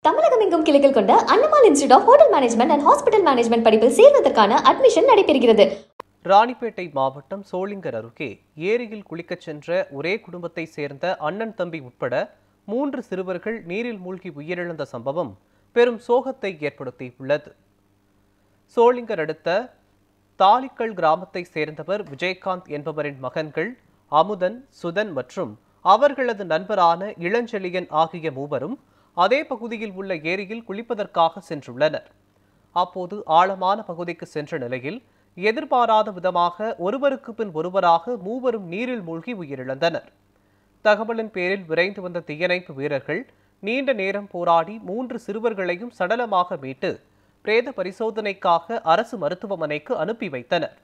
தமிழகம் எங்கும் கிளைகள் கொண்ட Annamal institute of hotel management and hospital management படிப்பில் சேர்வதற்கான அட்மிஷன் நடைபெறுகிறது. ராணிப்பேட்டை மாவட்டம் சோளிங்கர் அருகே ஏரியில் குளிக்கச் சென்ற ஒரே குடும்பத்தை சேர்ந்த அண்ணன் தம்பி உட்பட 3 சிறுவர்கள் நீரில் மூழ்கி உயிரிழந்த சம்பவம் பெரும் சோகத்தை ஏற்படுத்தியுள்ளது. சோளிங்கர் அடுத்த தாலிக்கல் கிராமத்தை சேர்ந்தவர் விஜயகாந்த் என்பவரின் மகன்கள் அமுதன், சுதன் மற்றும் அவர்களது நண்பரான இளஞ்செழியன் ஆகிய மூவரும் அதே பகுதியில் உள்ள ஏரியில் குளிப்பதற்காக சென்றுள்ளனர். அப்போது ஆழமான பகுதிக்கு சென்ற நிலையில் எதிர்பாராத விதமாக ஒருவருக்கு பின் ஒருவராக மூவரும் நீரில் மூழ்கி உயிரிழந்தனர். தகவலின் பேரில் விரைந்து வந்த தீயணைப்பு வீரர்கள் நீண்ட நேரம் போராடி 3 சிறுவர்களையும் சடலமாக மீட்டு பிரேத பரிசோதனைக்காக அரசு மருத்துவமனைக்கு அனுப்பி வைத்தனர்.